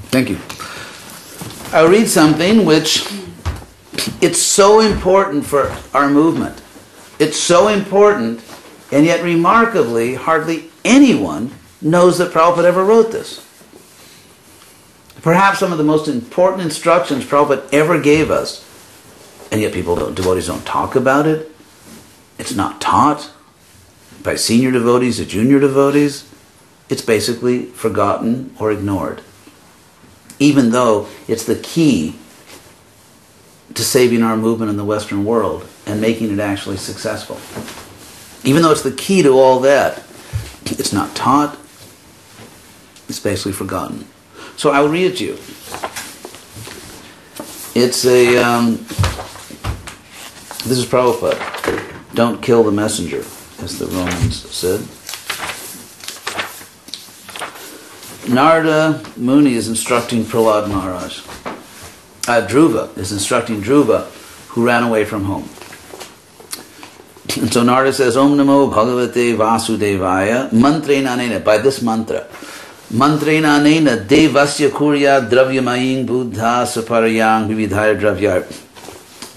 Thank you. I'll read something which, it's so important for our movement. It's so important, and yet remarkably, hardly anyone knows that Prabhupada ever wrote this. Perhaps some of the most important instructions Prabhupada ever gave us, and yet devotees don't talk about it. It's not taught by senior devotees or junior devotees. It's basically forgotten or ignored, even though it's the key to saving our movement in the Western world and making it actually successful. Even though it's the key to all that, it's not taught. It's basically forgotten. So I'll read it to you. It's this is Prabhupada. Don't kill the messenger, as the Romans said. Narada Muni is instructing Prahlad Maharaj. Dhruva is instructing Dhruva, who ran away from home. And so Narada says, Om Namo Bhagavate Vasudevaya, Mantrena Anena, by this mantra. Mantrena Anena Devasya Kurya Dravyamaying Buddha Saparayang Vividhaya Dravyar.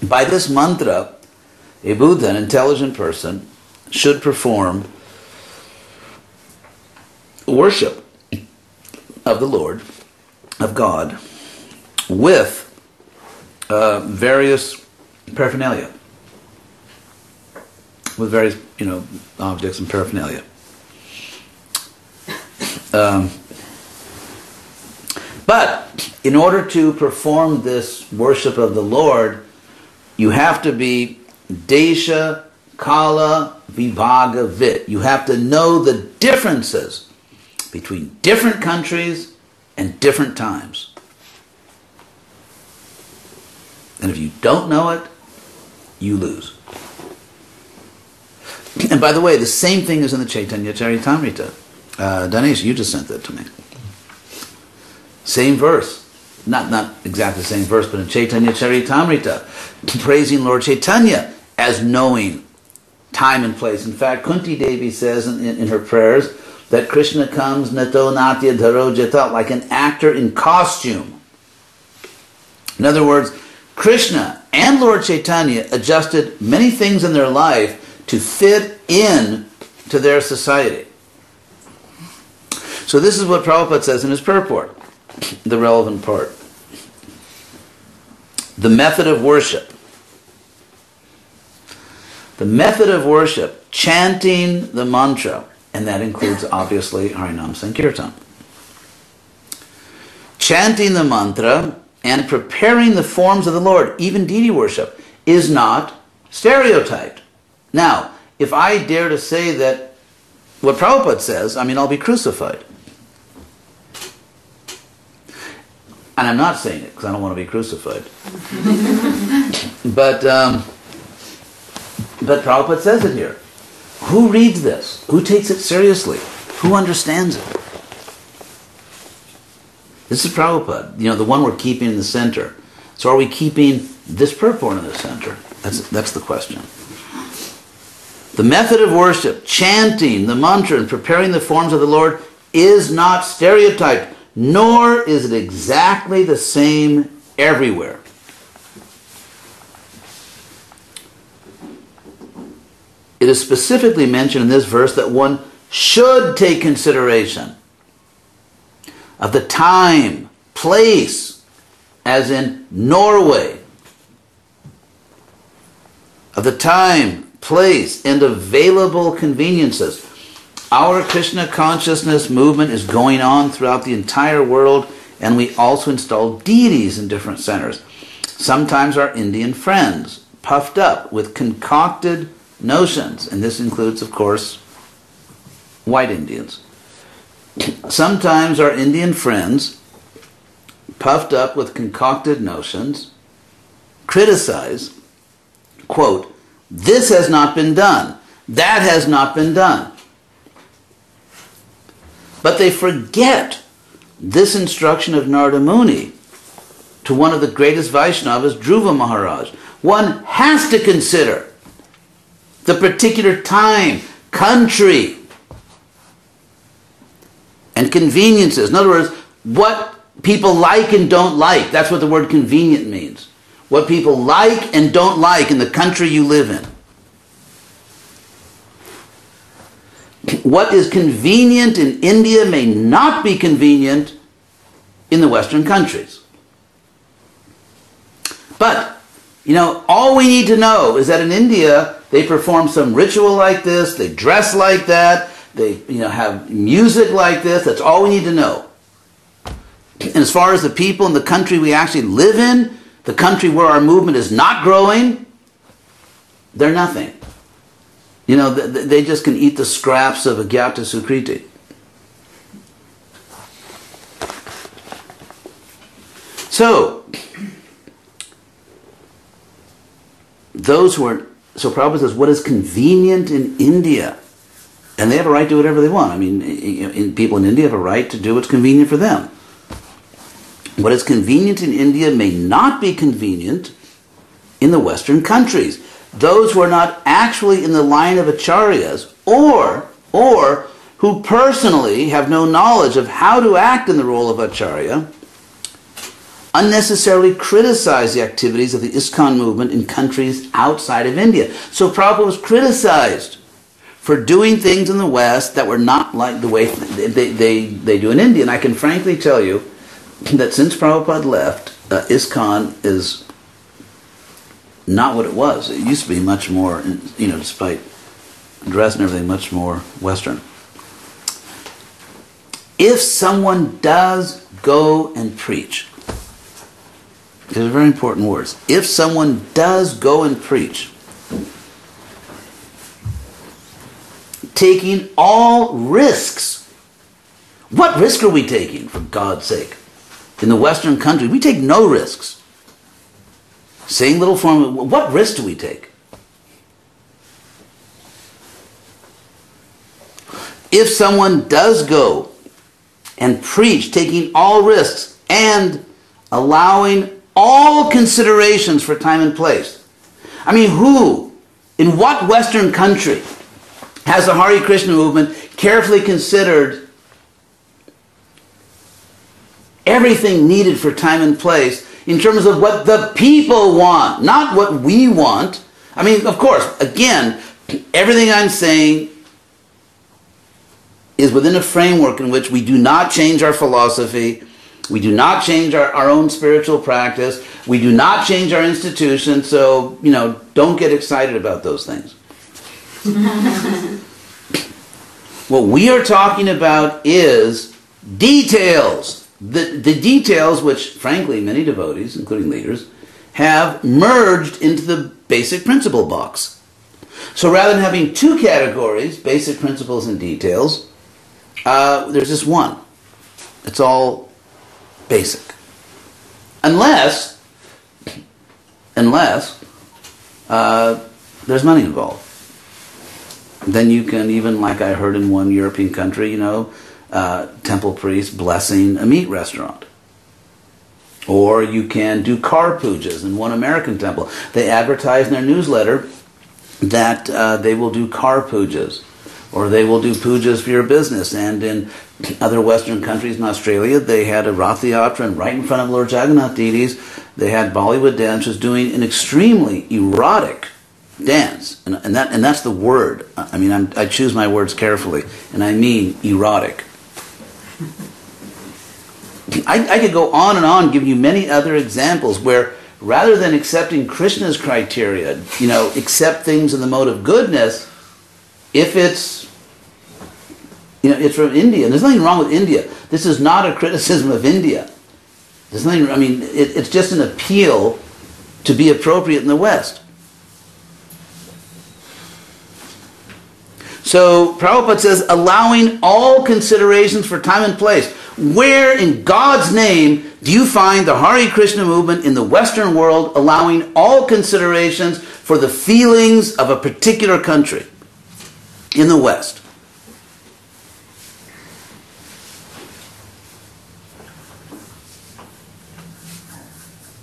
By this mantra, a Buddha, an intelligent person, should perform worship of the Lord, of God, with various paraphernalia, with various, objects and paraphernalia. But in order to perform this worship of the Lord, you have to be Desha, Kala, Vibhaga, Vit. You have to know the differences between different countries and different times. And if you don't know it, you lose. And by the way, the same thing is in the Chaitanya Charitamrita. Danesh, you just sent that to me. Same verse. Not exactly the same verse, but in Chaitanya Charitamrita, praising Lord Chaitanya as knowing time and place. In fact, Kunti Devi says in her prayers that Krishna comes nato natya dharo jata, like an actor in costume. In other words, Krishna and Lord Chaitanya adjusted many things in their life to fit in to their society. So this is what Prabhupada says in his purport, the relevant part. The method of worship. The method of worship, chanting the mantra, and that includes obviously Harinam Sankirtan. Chanting the mantra and preparing the forms of the Lord, even deity worship, is not stereotyped. Now, if I dare to say that what Prabhupada says, I'll be crucified. And I'm not saying it because I don't want to be crucified. But Prabhupada says it here. Who reads this? Who takes it seriously? Who understands it? This is Prabhupada, the one we're keeping in the center. So are we keeping this purport in the center? That's the question. The method of worship, chanting the mantra and preparing the forms of the Lord, is not stereotyped, nor is it exactly the same everywhere. It is specifically mentioned in this verse that one should take consideration of the time, place, as in Norway, of the time, place, and available conveniences. Our Krishna consciousness movement is going on throughout the entire world, and we also install deities in different centers. Sometimes our Indian friends, puffed up with concocted notions, and this includes, of course, white Indians. Sometimes our Indian friends, puffed up with concocted notions, criticize, quote, this has not been done, that has not been done. But they forget this instruction of Narada Muni to one of the greatest Vaishnavas, Dhruva Maharaj. One has to consider the particular time, country, and conveniences. In other words, what people like and don't like. That's what the word convenient means. What people like and don't like in the country you live in. What is convenient in India may not be convenient in the Western countries. But, all we need to know is that in India, they perform some ritual like this, they dress like that, they have music like this. That's all we need to know. And as far as the people in the country we actually live in, the country where our movement is not growing, they're nothing. They just can eat the scraps of agyata sukriti. So Prabhupada says, what is convenient in India? And they have a right to do whatever they want. People in India have a right to do what's convenient for them. What is convenient in India may not be convenient in the Western countries. Those who are not actually in the line of acharyas, or who personally have no knowledge of how to act in the role of acharya, unnecessarily criticize the activities of the ISKCON movement in countries outside of India. So Prabhupada was criticized for doing things in the West that were not like the way they do in India. And I can frankly tell you that since Prabhupada left, ISKCON is not what it was. It used to be much more, despite dress and everything, much more Western. If someone does go and preach, these are very important words. If someone does go and preach, taking all risks. What risk are we taking, for God's sake? In the Western country, we take no risks. Saying little form, what risk do we take? If someone does go and preach, taking all risks and allowing all considerations for time and place. Who, in what Western country has the Hare Krishna movement carefully considered everything needed for time and place in terms of what the people want, not what we want? Of course, again, everything I'm saying is within a framework in which we do not change our philosophy, we do not change our own spiritual practice, we do not change our institution, so, don't get excited about those things. What we are talking about is details. The details which, frankly, many devotees, including leaders, have merged into the basic principle box. So rather than having two categories, basic principles and details, there's just one. It's all basic. Unless there's money involved. Then you can, even like I heard in one European country, temple priest blessing a meat restaurant. Or you can do car pujas in one American temple. They advertise in their newsletter that they will do car pujas, or they will do pujas for your business. And in other Western countries, in Australia, they had a Rath Yatra, and right in front of Lord Jagannath deities, they had Bollywood dancers doing an extremely erotic dance, and that's the word. I choose my words carefully, and I mean erotic. I could go on and on, giving you many other examples where, rather than accepting Krishna's criteria, accept things in the mode of goodness. If it's, it's from India, and there's nothing wrong with India. This is not a criticism of India. There's nothing. It's just an appeal to be appropriate in the West. So Prabhupada says, allowing all considerations for time and place. Where in God's name do you find the Hare Krishna movement in the Western world allowing all considerations for the feelings of a particular country in the West?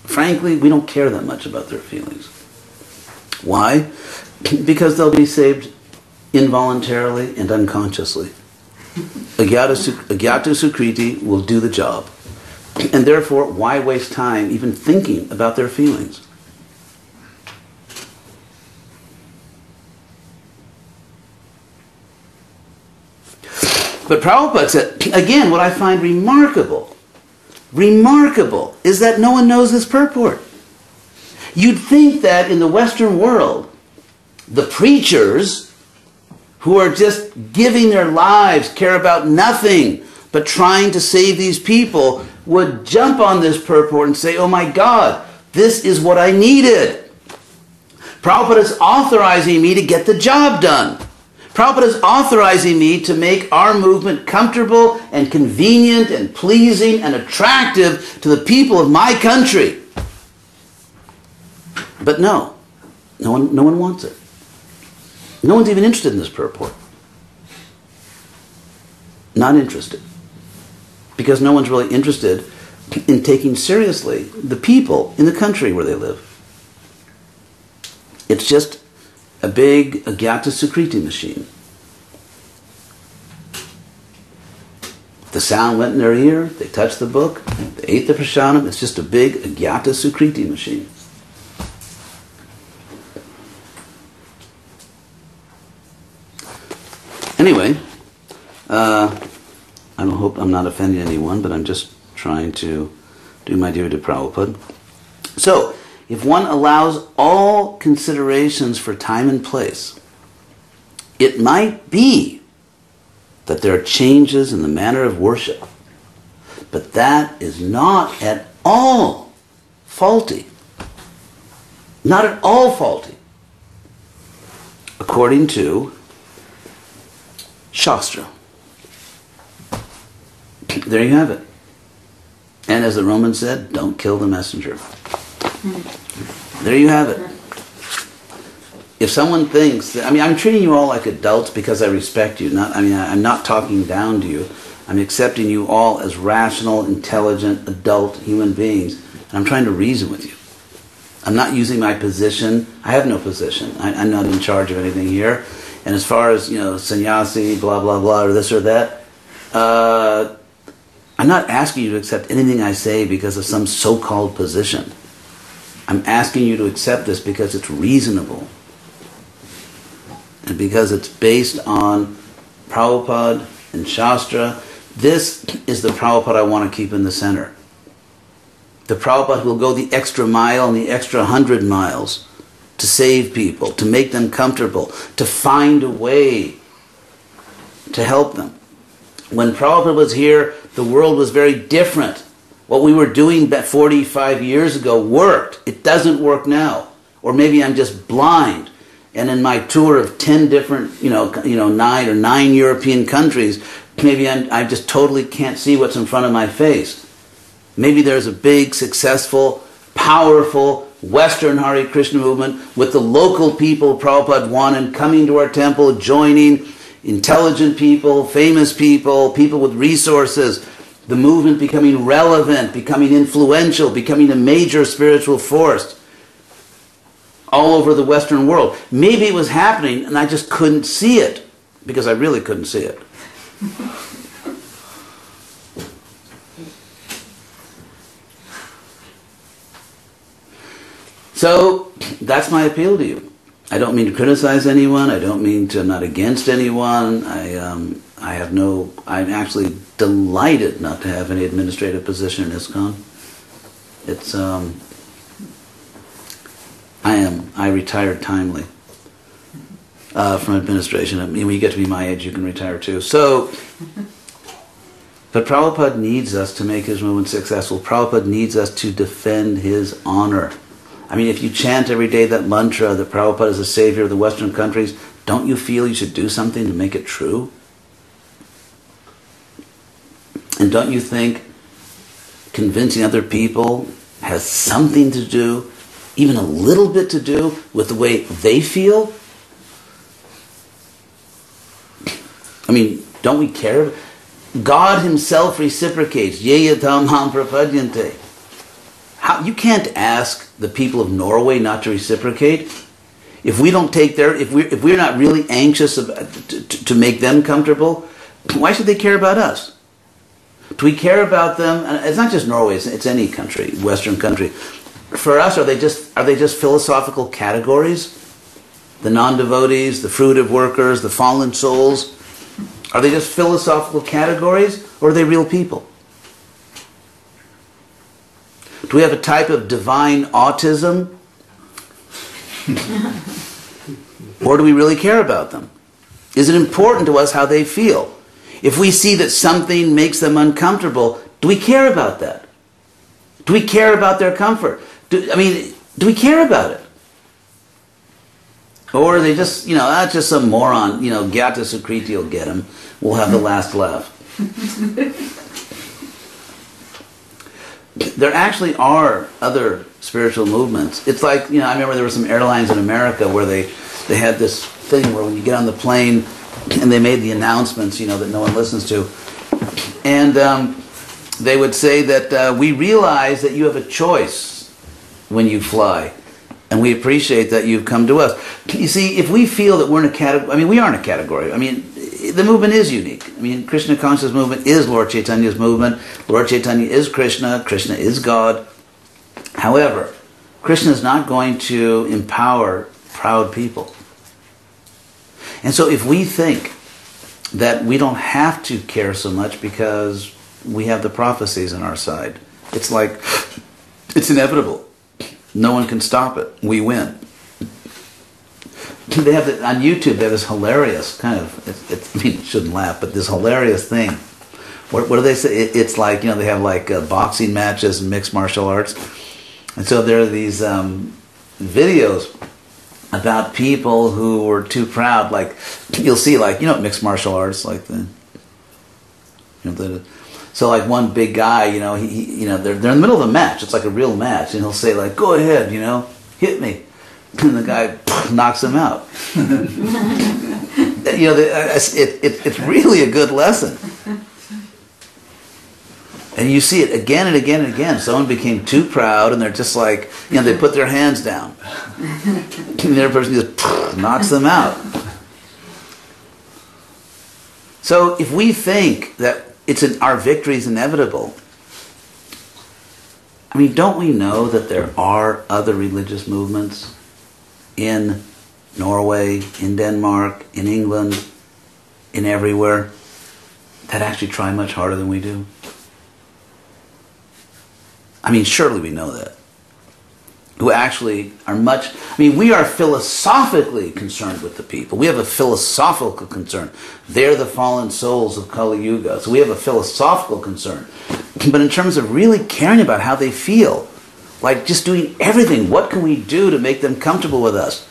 Frankly, we don't care that much about their feelings. Why? Because they'll be saved involuntarily and unconsciously. Agyata sukriti will do the job. And therefore, why waste time even thinking about their feelings? But Prabhupada said, again, what I find remarkable is that no one knows this purport. You'd think that in the Western world, the preachers who are just giving their lives, care about nothing but trying to save these people, would jump on this purport and say, oh my God, this is what I needed. Prabhupada is authorizing me to get the job done. Prabhupada is authorizing me to make our movement comfortable and convenient and pleasing and attractive to the people of my country. But no one wants it. No one's even interested in this purport. Not interested. Because no one's really interested in taking seriously the people in the country where they live. It's just a big agyata sukriti machine. The sound went in their ear, they touched the book, they ate the prasadam. It's just a big agyata sukriti machine. Anyway, I hope I'm not offending anyone, but I'm just trying to do my duty to Prabhupada. So, if one allows all considerations for time and place, it might be that there are changes in the manner of worship, but that is not at all faulty. Not at all faulty. According to Shastra. There you have it. And as the Romans said, don't kill the messenger. There you have it. If someone thinks that, I'm treating you all like adults because I respect you. I'm not talking down to you. I'm accepting you all as rational, intelligent, adult human beings. And I'm trying to reason with you. I'm not using my position. I have no position. I'm not in charge of anything here. And as far as, sannyasi, blah, blah, blah, or this or that, I'm not asking you to accept anything I say because of some so-called position. I'm asking you to accept this because it's reasonable. And because it's based on Prabhupada and Shastra. This is the Prabhupada I want to keep in the center. The Prabhupada who will go the extra mile and the extra 100 miles to save people, to make them comfortable, to find a way to help them. When Prabhupada was here, the world was very different. What we were doing 45 years ago worked. It doesn't work now. Or maybe I'm just blind. And in my tour of 10 different, 9 European countries, maybe I just totally can't see what's in front of my face. Maybe there's a big, successful, powerful Western Hare Krishna movement with the local people Prabhupada wanted coming to our temple, joining, intelligent people, famous people, people with resources, the movement becoming relevant, becoming influential, becoming a major spiritual force all over the Western world. Maybe it was happening and I just couldn't see it, because I really couldn't see it. So, that's my appeal to you. I don't mean to criticize anyone. I'm not against anyone. I'm actually delighted not to have any administrative position in ISKCON. I retired timely from administration. When you get to be my age, you can retire too. So, but Prabhupada needs us to make his movement successful. Prabhupada needs us to defend his honor. If you chant every day that mantra that Prabhupada is the savior of the Western countries, don't you feel you should do something to make it true? And don't you think convincing other people has something to do, even a little bit to do, with the way they feel? Don't we care? God himself reciprocates. Ye yatam ham prapadyante. You can't ask the people of Norway not to reciprocate. If we don't take if we're not really anxious to make them comfortable, why should they care about us? Do we care about them? And it's not just Norway, it's any country, Western country. For us, are they just philosophical categories? The non-devotees, the fruitive workers, the fallen souls, are they just philosophical categories, or are they real people? Do we have a type of divine autism? Or do we really care about them? Is it important to us how they feel? If we see that something makes them uncomfortable, do we care about that? Do we care about their comfort? Do we care about it? Or are they just, that's just some moron, Gyata Sukriti will get him. We'll have the last laugh. There actually are other spiritual movements. It's like, I remember there were some airlines in America where they had this thing where when you get on the plane and they made the announcements, that no one listens to. And they would say that we realize that you have a choice when you fly. And we appreciate that you've come to us. You see, if we feel that we're in a category, we are in a category. The movement is unique. Krishna consciousness movement is Lord Chaitanya's movement. Lord Chaitanya is Krishna. Krishna is God. However, Krishna is not going to empower proud people. And so if we think that we don't have to care so much because we have the prophecies on our side, it's like, it's inevitable. No one can stop it. We win. They have on YouTube. They have this hilarious kind of. You shouldn't laugh, but this hilarious thing. What do they say? It's like they have like boxing matches and mixed martial arts, and so there are these videos about people who were too proud. Like you'll see, mixed martial arts, like So like one big guy, they're in the middle of a match. It's like a real match, and he'll say like, "Go ahead, hit me," and the guy knocks him out. It's really a good lesson, and you see it again and again and again. Someone became too proud, and they're just like, they put their hands down, and the other person just knocks them out. So if we think that our victory is inevitable, don't we know that there are other religious movements in Norway, in Denmark, in England, in everywhere that actually try much harder than we do? Surely we know that. Who actually are much... we are philosophically concerned with the people. We have a philosophical concern. They're the fallen souls of Kali Yuga. So we have a philosophical concern. But in terms of really caring about how they feel, like just doing everything, what can we do to make them comfortable with us?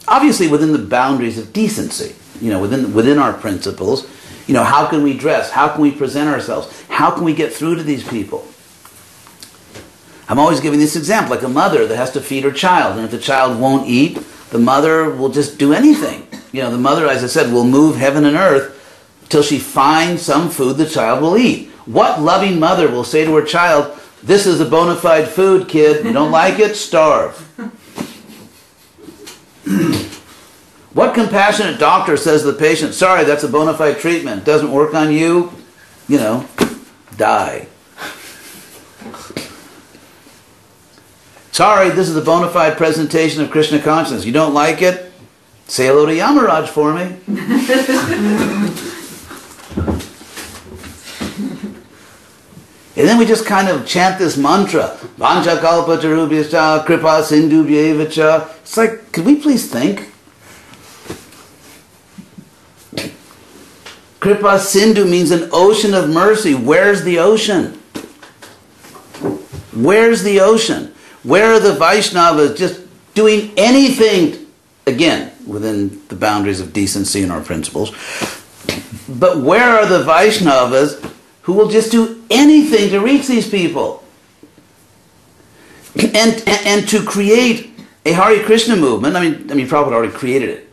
Obviously within the boundaries of decency, within our principles, how can we dress? How can we present ourselves? How can we get through to these people? I'm always giving this example, like a mother that has to feed her child, and if the child won't eat, the mother will just do anything. The mother, as I said, will move heaven and earth till she finds some food the child will eat. What loving mother will say to her child, "This is a bona fide food, kid. You don't like it? Starve." What compassionate doctor says to the patient, "Sorry, that's a bona fide treatment. Doesn't work on you, die." "Sorry, this is a bona fide presentation of Krishna consciousness. You don't like it? Say hello to Yamaraj for me." And then we just kind of chant this mantra, "Vancha kalpa tarubhyascha kripa sindhubhyevacha." It's like, could we please think? Kripa sindhu means an ocean of mercy. Where's the ocean? Where's the ocean? Where are the Vaishnavas just doing anything, again, within the boundaries of decency and our principles, but where are the Vaishnavas who will just do anything to reach these people? And to create a Hare Krishna movement, Prabhupada already created it.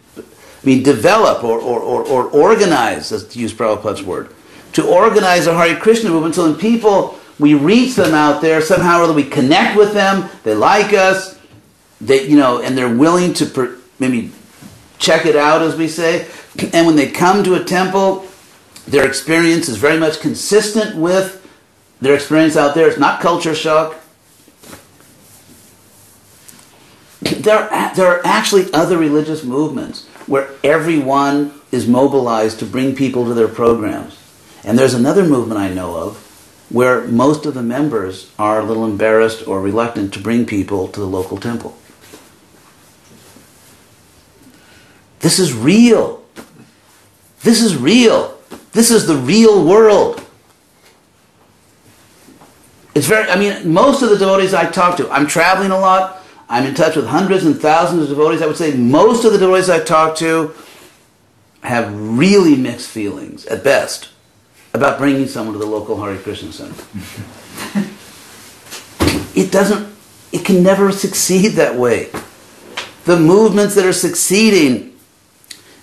Develop or organize, to use Prabhupada's word, to organize a Hare Krishna movement so when people... we reach them out there, somehow or other we connect with them, they like us, and they're willing to maybe check it out, as we say. And when they come to a temple, Their experience is very much consistent with their experience out there. It's not culture shock. There are actually other religious movements where everyone is mobilized to bring people to their programs. And there's another movement I know of where most of the members are a little embarrassed or reluctant to bring people to the local temple. This is real. This is real. This is the real world. It's very, I mean, most of the devotees I talk to, I'm traveling a lot, I'm in touch with hundreds and thousands of devotees. I would say most of the devotees I talk to have really mixed feelings, at best, about bringing someone to the local Hare Krishna center. It can never succeed that way. The movements that are succeeding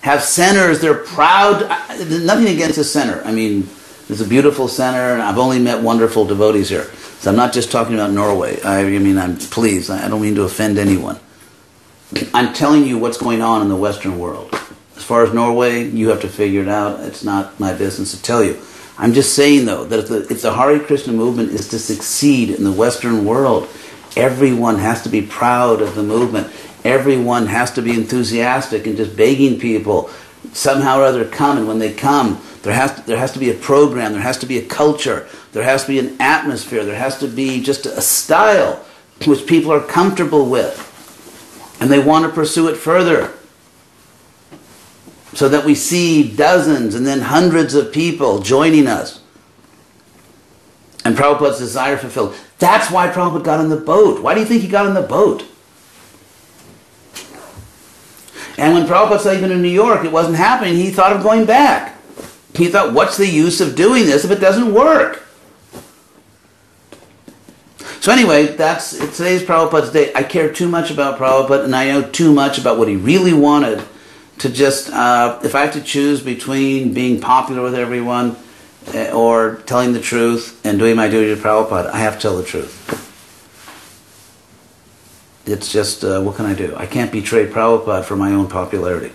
have centers, they're proud. Nothing against the center. I mean, it's a beautiful center, and I've only met wonderful devotees here. So I'm not just talking about Norway. I don't mean to offend anyone. I'm telling you what's going on in the Western world. As far as Norway, you have to figure it out. It's not my business to tell you. I'm just saying, though, that if the Hare Krishna movement is to succeed in the Western world, everyone has to be proud of the movement. Everyone has to be enthusiastic and just begging people somehow or other come. And when they come, there has to be a program, there has to be a culture, there has to be an atmosphere, there has to be just a style which people are comfortable with. And they want to pursue it further. So that we see dozens and then hundreds of people joining us. And Prabhupada's desire fulfilled. That's why Prabhupada got on the boat. Why do you think he got on the boat? And when Prabhupada saw even in New York it wasn't happening, he thought of going back. He thought, what's the use of doing this if it doesn't work? So anyway, today's Prabhupada's day. I care too much about Prabhupada, and I know too much about what he really wanted to just, if I have to choose between being popular with everyone or telling the truth and doing my duty to Prabhupada, I have to tell the truth. It's just, what can I do? I can't betray Prabhupada for my own popularity.